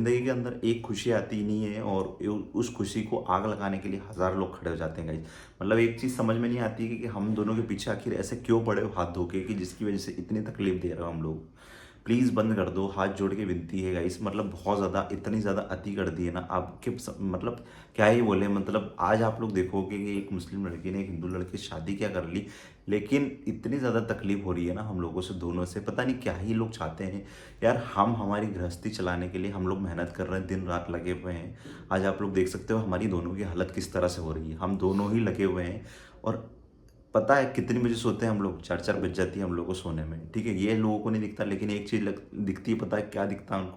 ज़िंदगी के अंदर एक खुशी आती नहीं है और उस खुशी को आग लगाने के लिए हज़ार लोग खड़े हो जाते हैं गाइस। मतलब एक चीज़ समझ में नहीं आती कि हम दोनों के पीछे आखिर ऐसे क्यों पड़े हो हाथ धो के कि जिसकी वजह से इतनी तकलीफ दे रहे हो हम लोग। प्लीज़ बंद कर दो, हाथ जोड़ के विनती है गाइस। मतलब बहुत ज़्यादा, इतनी ज़्यादा अति कर दी है ना आपके मतलब क्या ही बोले। मतलब आज आप लोग देखोगे कि एक मुस्लिम लड़की ने एक हिंदू लड़की से शादी क्या कर ली, लेकिन इतनी ज़्यादा तकलीफ हो रही है ना हम लोगों से, दोनों से। पता नहीं क्या ही लोग चाहते हैं यार। हम हमारी गृहस्थी चलाने के लिए हम लोग मेहनत कर रहे हैं, दिन रात लगे हुए हैं। आज आप लोग देख सकते हो हमारी दोनों की हालत किस तरह से हो रही है। हम दोनों ही लगे हुए हैं और पता है कितनी बजे सोते हैं हम लोग? 4-4 बज जाती है हम लोग को सोने में, ठीक है। ये लोगों को नहीं दिखता, लेकिन एक चीज़ दिखती है। पता है क्या दिखता है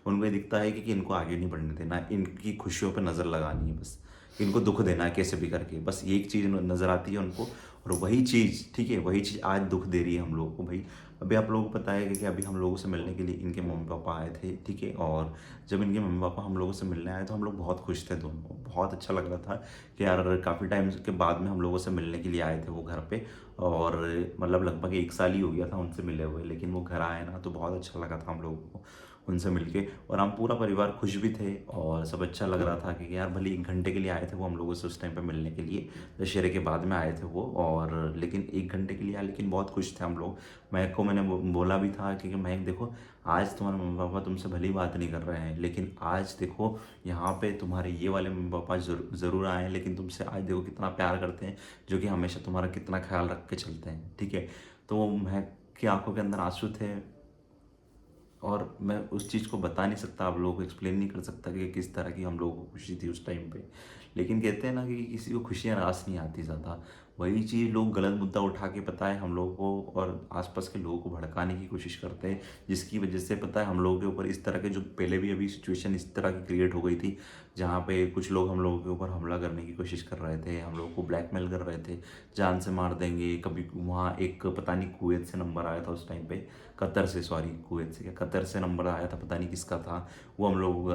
उनको ये दिखता है कि इनको आगे नहीं बढ़ने देना, इनकी खुशियों पर नज़र लगानी है बस, इनको दुख देना है कैसे भी करके, बस ये एक चीज़ नज़र आती है उनको। और वही चीज़, ठीक है, वही चीज़ आज दुख दे रही है हम लोगों को भाई। अभी आप लोगों को पता है कि अभी हम लोगों से मिलने के लिए इनके मम्मी पापा आए थे, ठीक है। और जब इनके मम्मी पापा हम लोगों से मिलने आए तो हम लोग बहुत खुश थे दोनों, बहुत अच्छा लग रहा था कि यार काफ़ी टाइम के बाद में हम लोगों से मिलने के लिए आए थे वो घर पे। और मतलब लगभग 1 साल ही हो गया था उनसे मिले हुए, लेकिन वो घर आए ना तो बहुत अच्छा लगा था हम लोगों को उनसे मिलके। और हम पूरा परिवार खुश भी थे और सब अच्छा लग रहा था कि यार भले 1 घंटे के लिए आए थे वो हम लोगों से उस टाइम पे मिलने के लिए, दशहरे के बाद में आए थे वो। और लेकिन 1 घंटे के लिए आए, लेकिन बहुत खुश थे हम लोग। महक को मैंने बोला भी था कि महक देखो, आज तुम्हारे मम्मी पापा तुमसे भली बात नहीं कर रहे हैं, लेकिन आज देखो यहाँ पे तुम्हारे ये वाले मम्मी पापा ज़रूर आए हैं, लेकिन तुमसे आज देखो कितना प्यार करते हैं, जो कि हमेशा तुम्हारा कितना ख्याल रख के चलते हैं, ठीक है। तो महक की आंखों के अंदर आंसू थे और मैं उस चीज़ को बता नहीं सकता, आप लोगों को एक्सप्लेन नहीं कर सकता कि किस तरह की हम लोगों को खुशी थी उस टाइम पे। लेकिन कहते हैं ना कि किसी को खुशियाँ रास नहीं आती ज़्यादा। वही चीज़ लोग गलत मुद्दा उठा के पता है हम लोगों को और आसपास के लोगों को भड़काने की कोशिश करते हैं, जिसकी वजह से पता है हम लोगों के ऊपर इस तरह के, जो पहले भी अभी सिचुएशन इस तरह की क्रिएट हो गई थी, जहाँ पे कुछ लोग हम लोगों के ऊपर हमला करने की कोशिश कर रहे थे, हम लोगों को ब्लैकमेल कर रहे थे, जान से मार देंगे कभी। वहाँ एक पता नहीं कुवैत से नंबर आया था उस टाइम पे, कतर से, सॉरी कुवैत से क्या, कतर से नंबर आया था, पता नहीं किसका था। वो हम लोग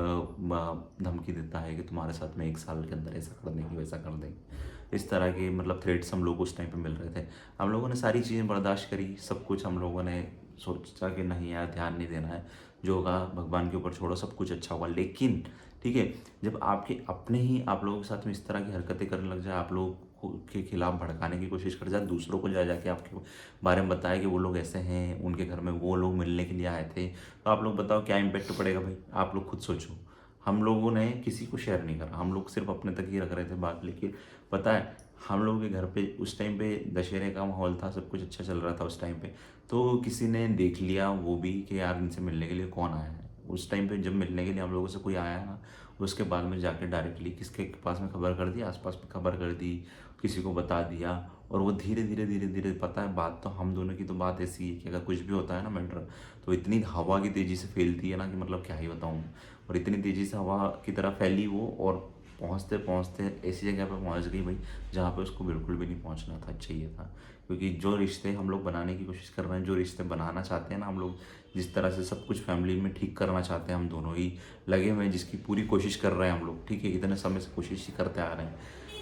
धमकी देता है कि तुम्हारे साथ में 1 साल के अंदर ऐसा कर देंगे वैसा कर देंगे। इस तरह के मतलब थ्रेट्स हम लोग को उस टाइम पे मिल रहे थे। हम लोगों ने सारी चीज़ें बर्दाश्त करी, सब कुछ हम लोगों ने सोचा कि नहीं यार ध्यान नहीं देना है, जो होगा भगवान के ऊपर छोड़ो, सब कुछ अच्छा होगा। लेकिन ठीक है, जब आपके अपने ही आप लोगों के साथ में इस तरह की हरकतें करने लग जाए, आप लोगों के खिलाफ भड़काने की कोशिश कर जाए, दूसरों को जा जाके आपके बारे में बताया कि वो लोग ऐसे हैं, उनके घर में वो लोग मिलने के लिए आए थे, तो आप लोग बताओ क्या इम्पेक्ट पड़ेगा भाई? आप लोग खुद सोचो। हम लोगों ने किसी को शेयर नहीं करा, हम लोग सिर्फ अपने तक ही रख रहे थे बात। लेकिन पता है हम लोगों के घर पे उस टाइम पे दशहरे का माहौल था, सब कुछ अच्छा चल रहा था उस टाइम पे। तो किसी ने देख लिया वो भी कि यार इनसे मिलने के लिए कौन आया है। उस टाइम पे जब मिलने के लिए हम लोगों से कोई आया ना, उसके बाद में जाके डायरेक्टली किसके पास में खबर कर दी, आसपास में खबर कर दी, किसी को बता दिया। और वो धीरे धीरे धीरे धीरे, पता है बात तो हम दोनों की तो बात ऐसी है कि अगर कुछ भी होता है ना मैटर, तो इतनी हवा की तेज़ी से फैलती है ना कि मतलब क्या ही बताऊँ। और इतनी तेज़ी से हवा की तरह फैली वो, और पहुँचते पहुँचते ऐसी जगह पर पहुँच गई भाई जहाँ पे उसको बिल्कुल भी नहीं पहुँचना था, चाहिए था। क्योंकि जो रिश्ते हम लोग बनाने की कोशिश कर रहे हैं, जो रिश्ते बनाना चाहते हैं ना हम लोग, जिस तरह से सब कुछ फैमिली में ठीक करना चाहते हैं, हम दोनों ही लगे हुए हैं, जिसकी पूरी कोशिश कर रहे हैं हम लोग, ठीक है। इतने समय से कोशिश ही करते आ रहे हैं,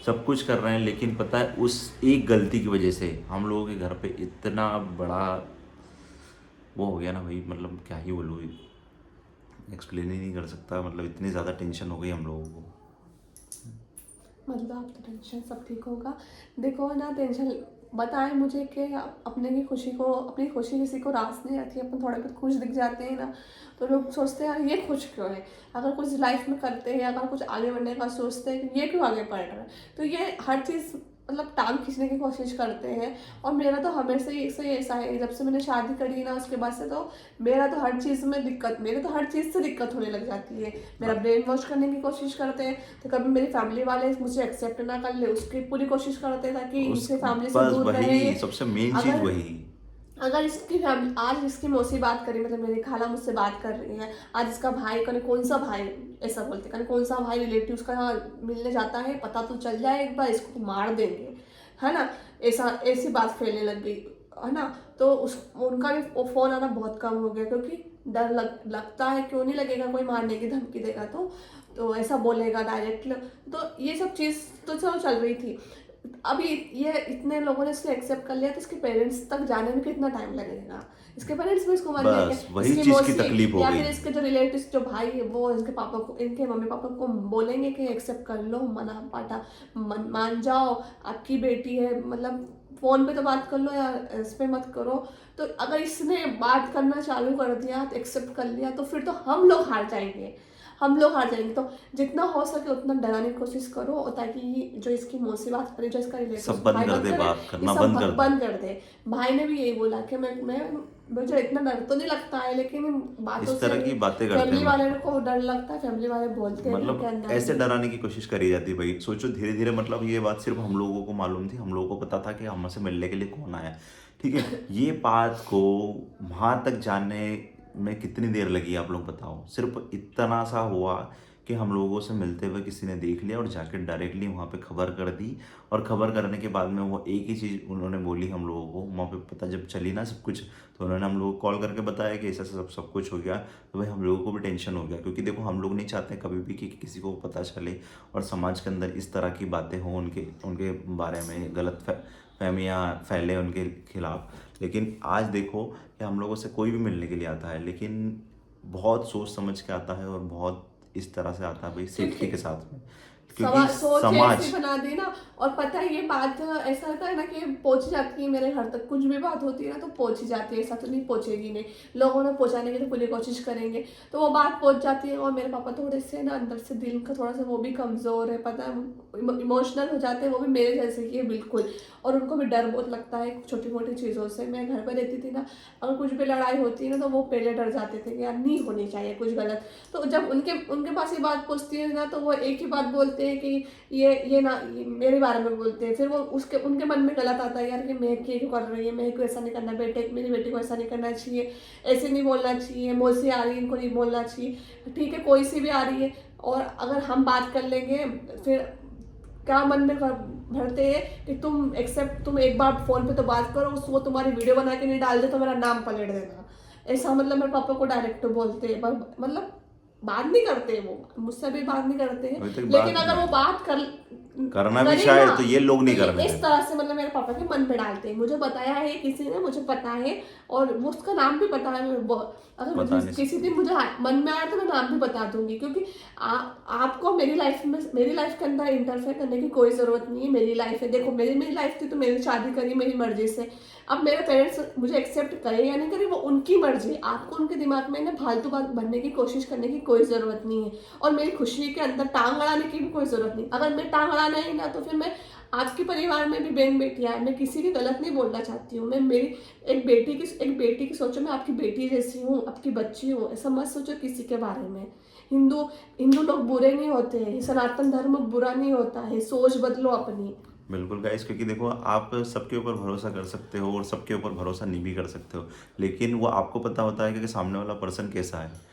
सब कुछ कर रहे हैं, लेकिन पता है उस एक गलती की वजह से हम लोगों के घर पे इतना बड़ा वो हो गया ना भाई। मतलब क्या ही बोलूँ, एक्सप्लेन ही नहीं कर सकता। मतलब इतनी ज़्यादा टेंशन हो गई हम लोगों को। मतलब आप तो टेंशन सब ठीक होगा। देखो ना, टेंशन बताएं मुझे कि अपने की खुशी को, अपनी खुशी किसी को रास नहीं आती। अपन थोड़े बहुत खुश दिख जाते हैं ना, तो लोग सोचते हैं यार ये खुश क्यों है। अगर कुछ लाइफ में करते हैं, अगर कुछ आगे बढ़ने का सोचते हैं कि ये क्यों आगे बढ़ रहा है, तो ये हर चीज़ मतलब टांग खींचने की कोशिश करते हैं। और मेरा तो हमेशा ही से ऐसा है, जब से मैंने शादी करी ना उसके बाद से तो मेरा तो हर चीज़ में दिक्कत, मेरे तो हर चीज़ से दिक्कत होने लग जाती है। मेरा ब्रेन वॉश करने की कोशिश करते हैं, तो कभी मेरी फैमिली वाले मुझे एक्सेप्ट ना कर ले उसकी पूरी कोशिश करते हैं ताकि उस इनसे फैमिली से बस दूर रहे। वही सबसे मेन चीज़ अगर वही। अगर इसकी फैमिली, आज इसकी मौसी बात करी, मतलब मेरी खाला मुझसे बात कर रही है, आज इसका भाई, कने कौन सा भाई, ऐसा बोलते कने कौन सा भाई रिलेटिव उसका यहाँ मिलने जाता है, पता तो चल जाए एक बार, इसको तो मार देंगे, है ना। ऐसा ऐसी बात फैलने लग गई, है ना। तो उस उनका भी फ़ोन आना बहुत कम हो गया, क्योंकि डर लगता है, क्यों नहीं लगेगा, कोई मारने की धमकी देगा तो ऐसा बोलेगा डायरेक्ट। तो ये सब चीज़ तो चलो चल रही थी। अभी ये इतने लोगों ने इसको एक्सेप्ट कर लिया, तो इसके पेरेंट्स तक जाने में कितना टाइम लगेगा, इसके पेरेंट्स भी इसको मान बस लेंगे, वही इसकी चीज की मौसी तकलीफ हो या गई। फिर इसके जो रिलेटिव्स जो भाई है वो इसके पापा को, इनके मम्मी पापा को बोलेंगे कि एक्सेप्ट कर लो, मना पाटा मान जाओ, आपकी बेटी है, मतलब फोन पे तो बात कर लो या इस पे मत करो। तो अगर इसने बात करना चालू कर दिया, तो एक्सेप्ट कर लिया, तो फिर तो हम लोग हार जाएंगे, हम लोग हार जाएंगे। तो जितना हो सके उतना डराने की कोशिश करो, और ताकि ये जो इसकी मौसी बात करे, जो इसका रिलेटिव सब बंद भाई कर बात दे, करे, बात ये करना सब बंद कर दे। बंद कर दे। भाई ने भी यही बोला कि मैं मुझे इतना डर तो नहीं लगता है, लेकिन इन बातों इस से तरह की बातें करते फैमिली हैं वाले को डर लगता है, फैमिली वाले बोलते हैं घर के मतलब अंदर ऐसे भी। डराने की कोशिश करी जाती है भाई। सोचो धीरे धीरे मतलब ये बात सिर्फ हम लोगों को मालूम थी, हम लोगों को पता था कि हमसे मिलने के लिए कौन आया। ठीक है, ये बात को वहां तक जानने में कितनी देर लगी आप लोग बताओ। सिर्फ इतना सा हुआ कि हम लोगों से मिलते हुए किसी ने देख लिया और जाकर डायरेक्टली वहाँ पे खबर कर दी। और खबर करने के बाद में वो एक ही चीज़ उन्होंने बोली हम लोगों को, वहाँ पे पता जब चली ना सब कुछ, तो उन्होंने हम लोगों को कॉल करके बताया कि ऐसा सब कुछ हो गया। तो भाई हम लोगों को भी टेंशन हो गया, क्योंकि देखो हम लोग नहीं चाहते कभी भी कि किसी को पता चले और समाज के अंदर इस तरह की बातें हों उनके उनके बारे में, गलत फहमियाँ फैले उनके खिलाफ। लेकिन आज देखो कि हम लोगों से कोई भी मिलने के लिए आता है, लेकिन बहुत सोच समझ के आता है और बहुत इस तरह से आता है भाई, सेफ्टी के साथ में, क्योंकि सोच ऐसी समाज बना दी ना। और पता है ये बात ऐसा होता है ना कि पहुंच जाती है मेरे घर तक, कुछ भी बात होती है ना तो पहुंच ही जाती है, ऐसा तो नहीं पहुंचेगी नहीं, लोगों ने पहुंचाने की तो पूरी कोशिश करेंगे, तो वो बात पहुंच जाती है। और मेरे पापा थोड़े से ना अंदर से दिल का थोड़ा सा वो भी कमजोर है, पता है, इमोशनल हो जाते हैं, वो भी मेरे जैसे ही है बिल्कुल। और उनको भी डर बहुत लगता है छोटी मोटी चीज़ों से। मैं घर पर रहती थी ना, अगर कुछ भी लड़ाई होती है ना तो वो पहले डर जाते थे कि यार नहीं होनी चाहिए कुछ गलत। तो जब उनके उनके पास ये बात पहुंचती है ना, तो वो एक ही बात बोलते हैं कि ये मेरे बारे में बोलते हैं। फिर वो उसके उनके मन में गलत आता है यार कि मैं क्यों कर रही है, मैं क्यों ऐसा नहीं करना, बेटे मेरी बेटी को ऐसा नहीं करना चाहिए, ऐसे नहीं बोलना चाहिए, मौसी आ रही है इनको नहीं बोलना चाहिए। ठीक है, कोई सी भी आ रही है, और अगर हम बात कर लेंगे, फिर क्या मन में भरते हैं कि तुम एक बार फोन पे तो बात करो, वो तुम्हारी वीडियो बना के नहीं डाल दे तो मेरा नाम पलट देना। ऐसा मतलब मेरे पापा को डायरेक्ट बोलते हैं, मतलब बात नहीं करते, वो मुझसे भी बात नहीं करते हैं, अभी तक लेकिन बात अगर वो बात करना भी करे शायद ना, तो ये लोग नहीं ये करने इस देते। तरह से मतलब मेरे पापा के मन पे डालते हैं। मुझे बताया है किसी ने, मुझे पता है, और वो उसका नाम भी पता है। अगर पता मुझे नहीं किसी दिन मुझे मन में आया तो मैं नाम भी बता दूंगी, क्योंकि आपको मेरी लाइफ के अंदर इंटरफेयर करने की कोई जरूरत नहीं है। मेरी लाइफ है, देखो मेरी लाइफ थी तो मैंने शादी करी मेरी मर्जी से। अब मेरे पेरेंट्स मुझे एक्सेप्ट करें या नहीं करें वो उनकी मर्जी है। आपको उनके दिमाग में ना फालतू बात भरने की कोशिश करने की कोई ज़रूरत नहीं है, और मेरी खुशी के अंदर टांग अड़ाने की भी कोई ज़रूरत नहीं। अगर मैं टांग अड़ाना ही ना, तो फिर मैं आपके परिवार में भी बहन बेटियां हैं, मैं किसी की गलत नहीं बोलना चाहती हूँ। मैं मेरी एक बेटी की सोचो, मैं आपकी बेटी जैसी हूँ, आपकी बच्ची हूँ, ऐसा मत सोचो किसी के बारे में। हिंदू हिंदू लोग बुरे नहीं होते हैं, सनातन धर्म बुरा नहीं होता है, सोच बदलो अपनी। बिल्कुल गाइस, क्योंकि देखो आप सबके ऊपर भरोसा कर सकते हो और सबके ऊपर भरोसा नहीं भी कर सकते हो, लेकिन वो आपको पता होता है कि सामने वाला पर्सन कैसा है।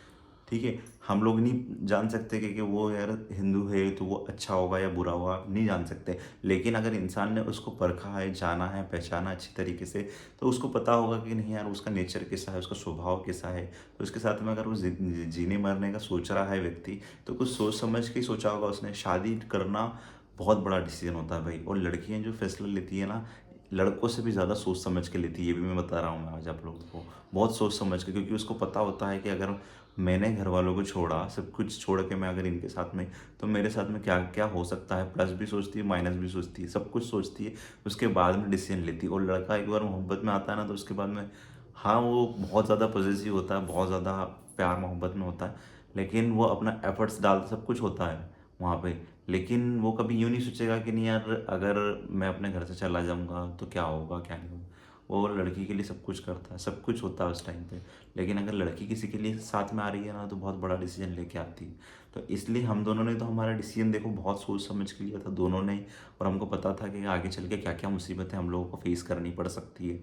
ठीक है, हम लोग नहीं जान सकते कि वो यार हिंदू है तो वो अच्छा होगा या बुरा होगा, नहीं जान सकते। लेकिन अगर इंसान ने उसको परखा है, जाना है, पहचाना अच्छी तरीके से, तो उसको पता होगा कि नहीं यार उसका नेचर कैसा है, उसका स्वभाव कैसा है। तो उसके साथ में अगर वो जीने मरने का सोच रहा है व्यक्ति, तो कुछ सोच समझ के ही सोचा होगा उसने। शादी करना बहुत बड़ा डिसीजन होता है भाई, और लड़कियां जो फैसला लेती है ना, लड़कों से भी ज़्यादा सोच समझ के लेती है। ये भी मैं बता रहा हूँ मैं आज आप लोगों को, बहुत सोच समझ के, क्योंकि उसको पता होता है कि अगर मैंने घर वालों को छोड़ा, सब कुछ छोड़ के मैं अगर इनके साथ में, तो मेरे साथ में क्या क्या हो सकता है। प्लस भी सोचती है, माइनस भी सोचती है, सब कुछ सोचती है, उसके बाद में डिसीजन लेती है। और लड़का एक बार मोहब्बत में आता है ना, तो उसके बाद में हाँ वो बहुत ज़्यादा पॉजिटिव होता है, बहुत ज़्यादा प्यार मोहब्बत में होता है, लेकिन वो अपना एफर्ट्स डाल, सब कुछ होता है वहाँ पे। लेकिन वो कभी यूँ नहीं सोचेगा कि नहीं यार अगर मैं अपने घर से चला जाऊँगा तो क्या होगा क्या नहीं होगा। वो लड़की के लिए सब कुछ करता है, सब कुछ होता है उस टाइम पे। लेकिन अगर लड़की किसी के लिए साथ में आ रही है ना, तो बहुत बड़ा डिसीजन लेके आती है। तो इसलिए हम दोनों ने तो हमारा डिसीजन देखो बहुत सोच समझ के लिया था दोनों ने, और हमको पता था कि आगे चल के क्या क्या मुसीबतें हम लोगों को फेस करनी पड़ सकती है।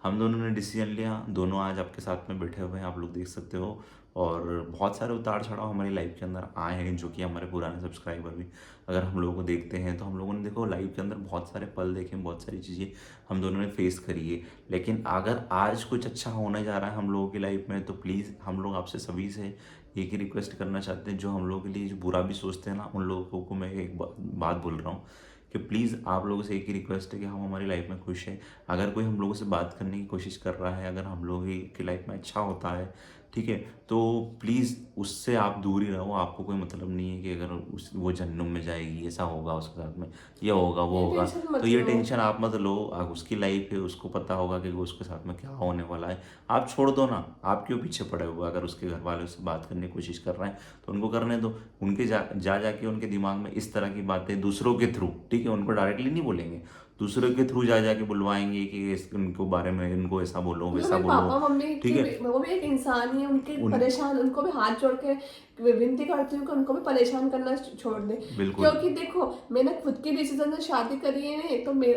हम दोनों ने डिसीजन लिया, दोनों आज आपके साथ में बैठे हुए हैं, आप लोग देख सकते हो। और बहुत सारे उतार चढ़ाव हमारी लाइफ के अंदर आए हैं, जो कि हमारे पुराने सब्सक्राइबर भी अगर हम लोगों को देखते हैं, तो हम लोगों ने देखो लाइफ के अंदर बहुत सारे पल देखे हैं, बहुत सारी चीज़ें हम दोनों ने फेस करी है। लेकिन अगर आज कुछ अच्छा होने जा रहा है हम लोगों की लाइफ में, तो प्लीज़ हम लोग आपसे सभी से एक ही रिक्वेस्ट करना चाहते हैं, जो हम लोगों के लिए जो बुरा भी सोचते हैं ना, उन लोगों को मैं एक बात बोल रहा हूँ कि प्लीज़ आप लोगों से एक ही रिक्वेस्ट है कि हम हमारी लाइफ में खुश हैं। अगर कोई हम लोगों से बात करने की कोशिश कर रहा है, अगर हम लोग ही की लाइफ में अच्छा होता है, ठीक है, तो प्लीज़ उससे आप दूर ही रहो। आपको कोई मतलब नहीं है कि अगर उस वो जहन्नुम में जाएगी, ऐसा होगा उसके साथ में, ये होगा वो ये होगा। टेंशन तो मत ये लो। टेंशन आप मत लो। उसकी लाइफ है, उसको पता होगा कि वो उसके साथ में क्या होने वाला है। आप छोड़ दो ना, आप क्यों पीछे पड़े हुए? अगर उसके घर वाले उससे बात करने की कोशिश कर रहे हैं तो उनको करने दो। उनके जाके उनके दिमाग में इस तरह की बातें दूसरों के थ्रू, ठीक है, उनको डायरेक्टली नहीं बोलेंगे, दूसरों के थ्रू जाके बुलवाएंगे कि उनको बारे में इनको ऐसा बोलो मतलब वैसा मेरे बोलो, पापा मम्मी ठीक की है। वो भी एक इंसान ही है, उनके उन परेशान, उनको भी हाथ जोड़ के विनती करती हूँ कि उनको भी परेशान करना छोड़ दे। बिल्कुल क्योंकि देखो, मैंने खुद के डिसीजन से शादी करी है, तो मैं,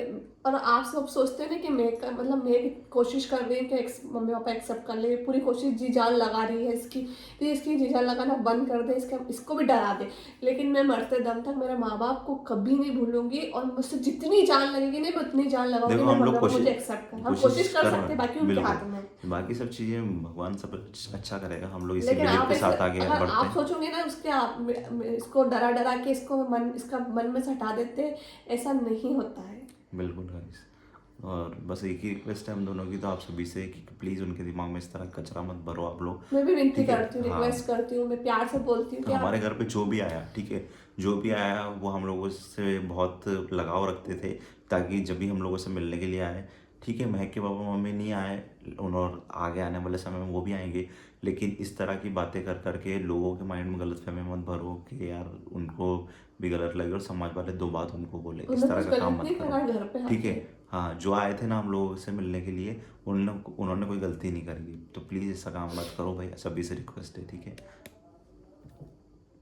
और आप सब सोचते हैं ना कि मतलब मैं कोशिश कर रही हूँ कि मम्मी पापा एक्सेप्ट कर ले, पूरी कोशिश जी जान लगा रही है इसकी, तो इसकी जी जान लगाना बंद कर दे, इसको भी डरा दे। लेकिन मैं मरते दम तक मेरे माँ बाप को कभी नहीं भूलूंगी, और मुझसे जितनी जान लगेगी ना मैं उतनी जान लगाऊंगी। देखो, मैं हम लोग मम्मी पापा मुझे एक्सेप्ट कर, हम कोशिश कर कर रहे सकते हैं, हैं, बाकी उनके हाथ में है। बिल्कुल। बाकी सब चीज़ें भगवान सब अच्छा करेगा। हम लोग इसी लेकिन बिलीव आप के ऐसे साथ आगे अगर बढ़ते आप हैं। सोचोगे ना उसके, आप इसको डरा डरा के इसका मन में से हटा देते, ऐसा नहीं होता है। बिल्कुल गाइस। और बस एक ही रिक्वेस्ट है हम दोनों की, तो आप सभी से कि प्लीज़ उनके दिमाग में इस तरह कचरा मत भरो आप लोग, मैं भी विनती ठीक है। करती हूँ, हाँ, रिक्वेस्ट करती हूँ, मैं प्यार से बोलती हूँ तो कि हमारे आप। घर पे जो भी आया, ठीक है, जो भी आया वो हम लोगों से बहुत लगाव रखते थे, ताकि जब भी हम लोगों से मिलने के लिए आए, ठीक है, महक के पापा मम्मी नहीं आए, और आगे आने वाले समय में वो भी आएंगे, लेकिन इस तरह की बातें कर करके लोगों के माइंड में गलतफहमी मत भरो कि यार उनको भी गलत लगे और समाज वाले दो बात उनको बोले, इस उन्होंने तरह कुछ का काम गलत मत नहीं करो, करा घर पे ठीक है। आके। हाँ, जो आए थे ना हम लोगों से मिलने के लिए, उन्होंने कोई गलती नहीं करी, तो प्लीज़ ऐसा काम मत करो भाई, सभी से रिक्वेस्ट है, ठीक है।